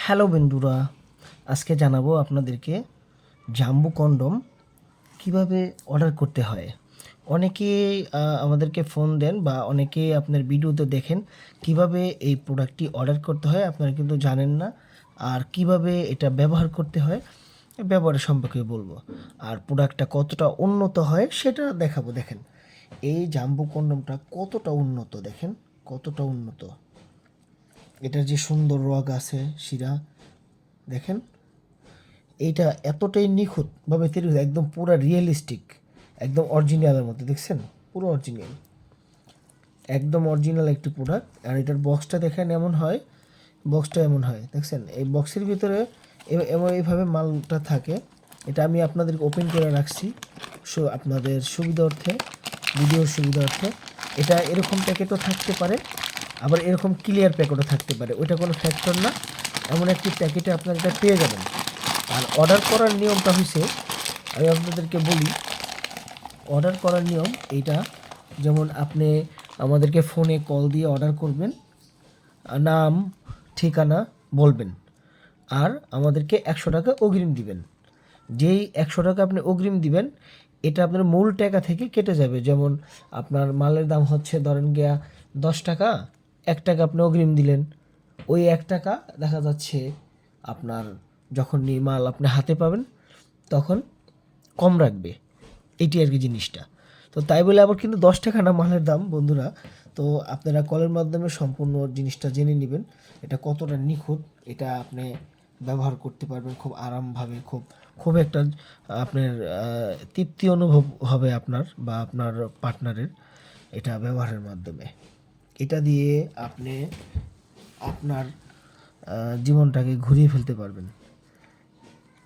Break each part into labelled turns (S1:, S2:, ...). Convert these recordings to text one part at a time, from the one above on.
S1: Hello বন্ধুরা, আজকে জানাবো আপনাদেরকে জাম্বু কন্ডম কিভাবে অর্ডার করতে হয়। অনেকেই আমাদেরকে ফোন দেন বা অনেকেই আপনার ভিডিওতে দেখেন কিভাবে এই প্রোডাক্টটি অর্ডার করতে হয়, আপনারা কিন্তু জানেন না। আর কিভাবে এটা ব্যবহার করতে হয়, ব্যবহারের সম্পর্কে বলবো। আর প্রোডাক্টটা কতটা উন্নত হয় সেটা দেখাবো। দেখেন এই জাম্বু কন্ডমটা কতটা উন্নত, দেখেন কতটা উন্নত। এটার যে সুন্দর রগ আছে শিরা, দেখেন এইটা এতটাই নিখুঁতভাবে তৈরি হয়েছে, একদম পুরো রিয়েলিস্টিক, একদম অরিজিনালের মতো। দেখছেন পুরো অরিজিনাল, একদম অরিজিনাল একটি প্রোডাক্ট। আর এটার বক্সটা দেখেন এমন হয়, বক্সটা এমন হয়, দেখছেন এই বক্সের ভিতরে এমন এইভাবে মালটা থাকে। এটা আমি আপনাদেরকে ওপেন করে রাখছি আপনাদের সুবিধার্থে, ভিডিওর সুবিধার্থে। এটা এরকম প্যাকেটও থাকতে পারে, আবার এরকম ক্লিয়ার প্যাকেটও থাকতে পারে, ওইটা কোনো ফ্যাক্টর না। এমন একটি প্যাকেটে আপনারা এটা পেয়ে যাবেন। আর অর্ডার করার নিয়মটা হয়েছে, আমি আপনাদেরকে বলি অর্ডার করার নিয়ম এইটা। যেমন আপনি আমাদেরকে ফোনে কল দিয়ে অর্ডার করবেন, নাম ঠিকানা বলবেন, আর আমাদেরকে 100 টাকা অগ্রিম দিবেন। যেই 100 টাকা আপনি অগ্রিম দিবেন, এটা আপনার মূল টাকা থেকে কেটে যাবে। যেমন আপনার মালের দাম হচ্ছে ধরেন গিয়া 10 টাকা, 1 টাকা আপনি অগ্রিম দিলেন, ওই 1 টাকা দেখা যাচ্ছে আপনার যখন মাল আপনি হাতে পাবেন তখন কম রাখবে। এটি আর কি জিনিসটা। তো তাই বলে আবার কিন্তু 10 টাকা না মালের দাম বন্ধুরা। তো আপনারা কলের মাধ্যমে সম্পূর্ণ জিনিসটা জেনে নেবেন এটা কতটা নিখুঁত। এটা আপনি ব্যবহার করতে পারবেন খুব আরামভাবে, খুব খুব একটা আপনার তৃপ্তি অনুভব হবে আপনার বা আপনার পার্টনারের, এটা ব্যবহারের মাধ্যমে। এটা দিয়ে আপনি আপনার জীবনটাকে ঘুরিয়ে ফেলতে পারবেন,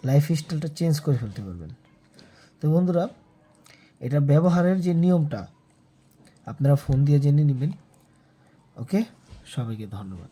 S1: লাইফ স্টাইলটা চেঞ্জ করে ফেলতে পারবেন। তো বন্ধুরা, এটা ব্যবহারের যে নিয়মটা আপনারা ফোন দিয়ে জেনে নেবেন। ওকে, সবাইকে ধন্যবাদ।